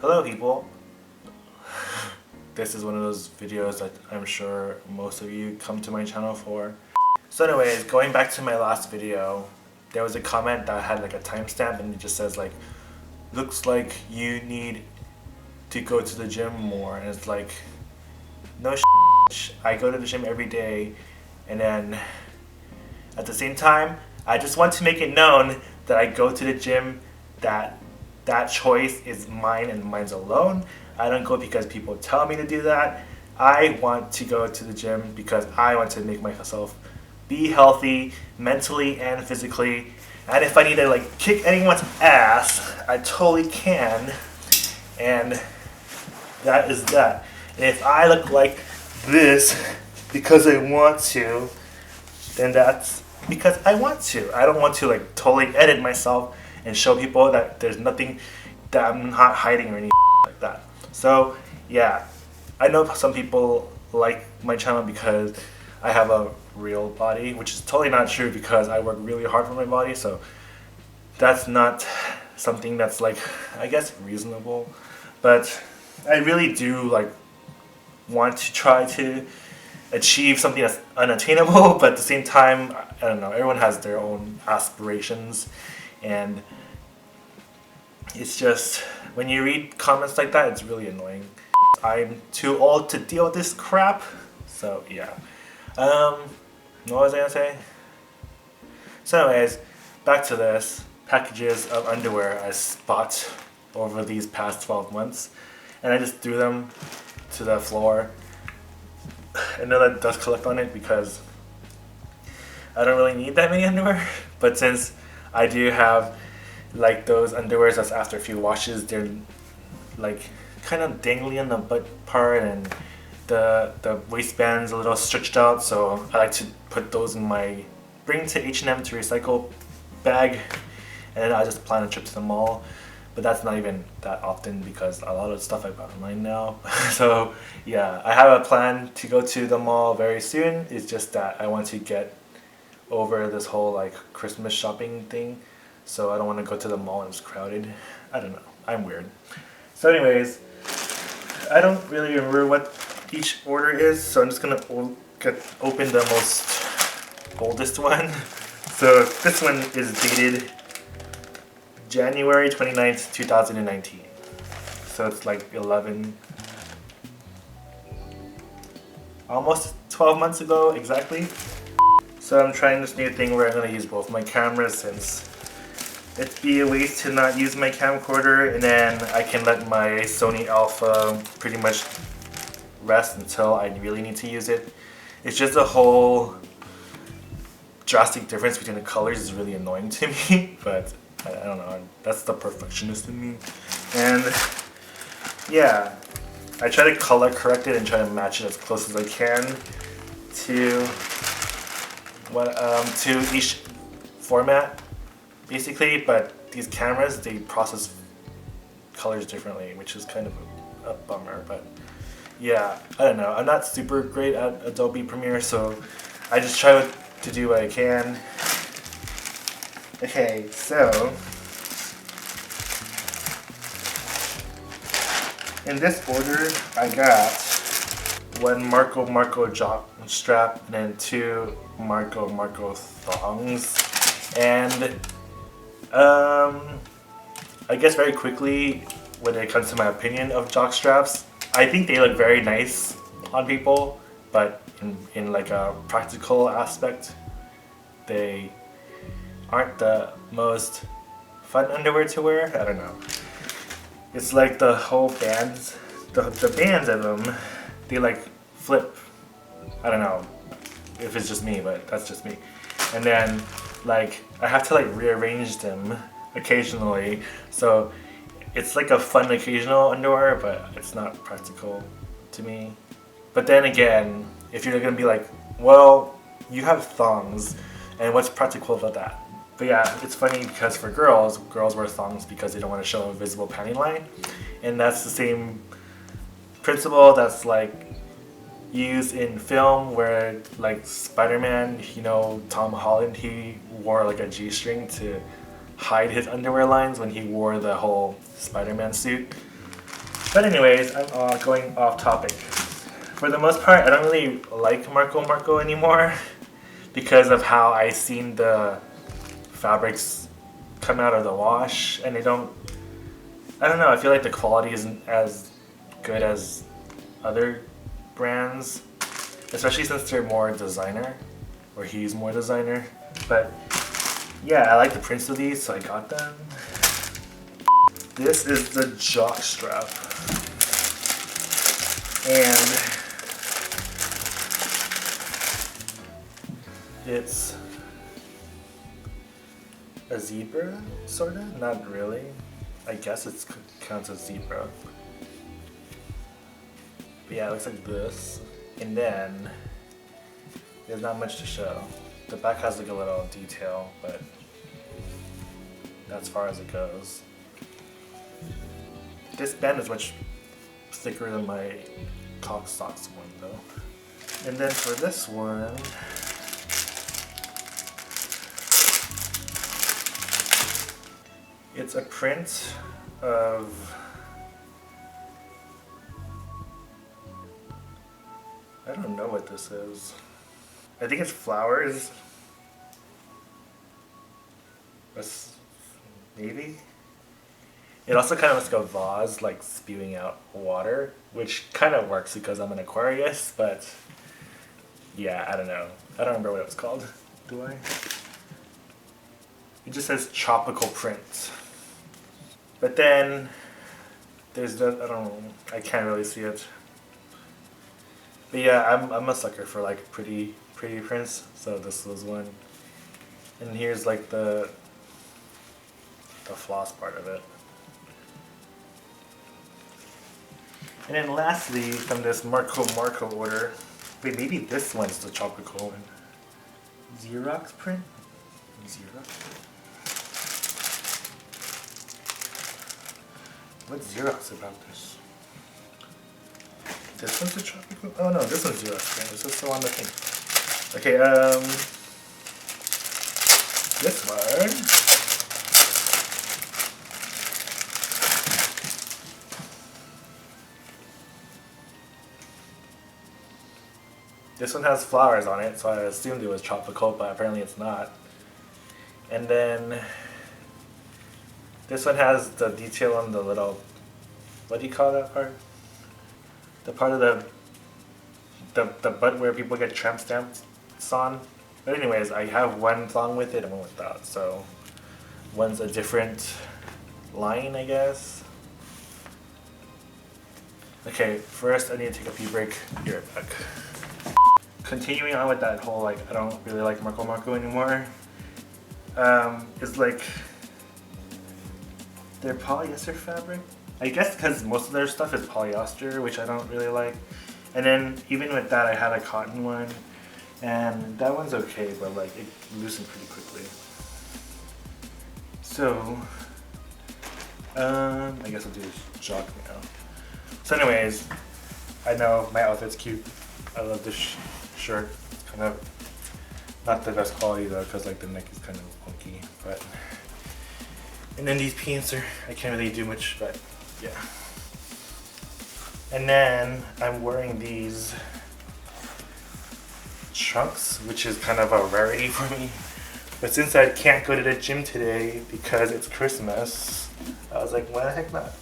Hello people! This is one of those videos that I'm sure most of you come to my channel for. So anyways, going back to my last video, there was a comment that had like a timestamp and it just says like, looks like you need to go to the gym more. And it's like, no I go to the gym every day, and then at the same time, I just want to make it known that I go to the gym, that choice is mine and mine alone. I don't go because people tell me to do that. I want to go to the gym because I want to make myself be healthy mentally and physically. And if I need to like kick anyone's ass, I totally can. And that is that. And if I look like this because I want to, then that's because I want to. I don't want to like totally edit myself and show people that there's nothing that I'm not hiding or anything like that. So yeah, I know some people like my channel because I have a real body, which is totally not true because I work really hard for my body. So that's not something that's like, I guess, reasonable. But I really do like want to try to achieve something that's unattainable, but at the same time, I don't know, everyone has their own aspirations, and it's just, when you read comments like that, it's really annoying. I'm too old to deal with this crap, so yeah. What was I gonna say? So anyways, back to this. Packages of underwear I bought over these past 12 months, and I just threw them to the floor. I know that dust collect on it because I don't really need that many underwear, but since I do have like those underwears that's after a few washes, they're like kind of dangly on the butt part, and the waistband's a little stretched out, so I like to put those in my bring to H&M to recycle bag, and then I just plan a trip to the mall. But that's not even that often because a lot of stuff I buy online now. So yeah, I have a plan to go to the mall very soon. It's just that I want to get over this whole like Christmas shopping thing. So I don't want to go to the mall and it's crowded. I don't know. I'm weird. So anyways, I don't really remember what each order is. So I'm just going to open the most oldest one. So this one is dated January 29th, 2019. So it's like 11, almost 12 months ago exactly. So I'm trying this new thing where I'm going to use both my cameras, since it'd be a waste to not use my camcorder, and then I can let my Sony Alpha pretty much rest until I really need to use it. It's just a whole drastic difference between the colors is really annoying to me, but I don't know, that's the perfectionist in me. And yeah, I try to color correct it and try to match it as close as I can to each format basically, but these cameras, they process colors differently, which is kind of a bummer. But yeah, I don't know, I'm not super great at Adobe Premiere, so I just try to do what I can. Okay, so in this order, I got one Marco Jockstrap and then two Marco Thongs. And I guess very quickly, when it comes to my opinion of jockstraps, I think they look very nice on people, but in like a practical aspect, they aren't the most fun underwear to wear. I don't know. It's like the whole bands, the bands of them, they like flip. I don't know if it's just me, but that's just me. And then like I have to like rearrange them occasionally, so it's like a fun occasional underwear, but it's not practical to me. But then again, if you're gonna be like, well, you have thongs, and what's practical about that? But yeah, it's funny because for girls wear thongs because they don't want to show a visible panty line. And that's the same principle that's like used in film where like Spider-Man, you know, Tom Holland, he wore like a G-string to hide his underwear lines when he wore the whole Spider-Man suit. But anyways, I'm going off topic. For the most part, I don't really like Marco anymore because of how I seen the fabrics come out of the wash, and I don't know, I feel like the quality isn't as good as other brands, especially since they're more designer, or he's more designer. But yeah, I like the prints of these, so I got them. This is the Jockstrap, and it's a zebra, sorta? Not really. I guess it counts as zebra. But yeah, it looks like this. And then there's not much to show. The back has like a little detail, but that's as far as it goes. This band is much thicker than my Cock Socks one though. And then for this one, it's a print of, I don't know what this is. I think it's flowers. Maybe? It also kind of looks like a vase, like spewing out water, which kind of works because I'm an Aquarius, but yeah, I don't know. I don't remember what it was called. Do I? It just says tropical print. But then there's the, I don't know, I can't really see it. But yeah, I'm a sucker for like pretty prints, so this was one. And here's like the floss part of it. And then lastly, from this Marco order, wait, maybe this one's the tropical one. Xerox print? Xerox? What's Xerox about this? This one's the tropical? Oh no, this one's Xerox print. This is still on the thing. Okay, this one. This one has flowers on it, so I assumed it was tropical, but apparently it's not. And then this one has the detail on the little, what do you call that part? The part of the butt where people get tramp stamps on. But anyways, I have one thong with it and one without, so one's a different line, I guess. Okay, first I need to take a pee break. Be right back. Continuing on with that whole like I don't really like Marco anymore. It's like they're polyester fabric. I guess because most of their stuff is polyester, which I don't really like. And then even with that, I had a cotton one, and that one's okay, but like it loosened pretty quickly. So I guess I'll do Jock now. So anyways, I know my outfit's cute. I love this shirt. Kind of not the best quality though, because like the neck is kind of funky. But and then these pants are, I can't really do much, but yeah. And then I'm wearing these trunks, which is kind of a rarity for me. But since I can't go to the gym today because it's Christmas, I was like, why the heck not?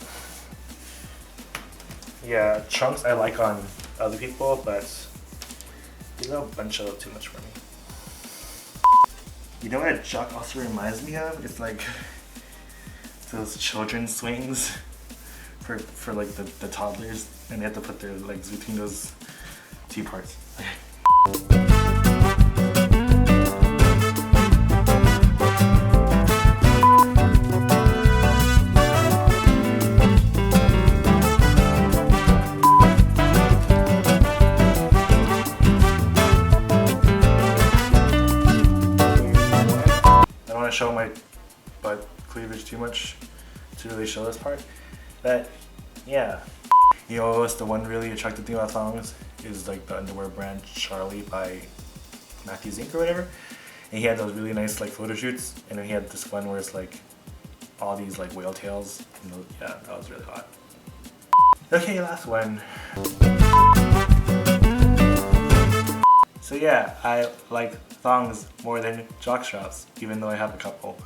Yeah, trunks I like on other people, but these are a bunch of too much for me. You know what a Jock also reminds me of? It's like those children's swings for like the toddlers, and they have to put their legs between those two parts. I don't want to show my butt cleavage too much to really show this part. But yeah, you know what's the one really attractive thing about thongs is like the underwear brand Charlie by Matthew Zink or whatever. And he had those really nice like photo shoots, and then he had this one where it's like all these like whale tails. And those, yeah, that was really hot. Okay, last one. So yeah, I like thongs more than jockstraps, even though I have a couple.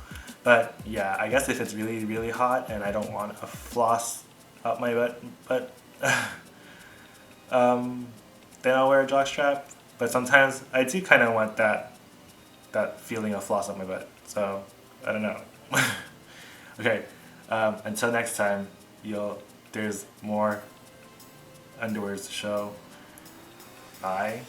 But yeah, I guess if it's really, really hot and I don't want a floss up my butt, then I'll wear a jockstrap. But sometimes I do kind of want that feeling of floss up my butt. So I don't know. Okay, until next time, there's more underwears to show. Bye.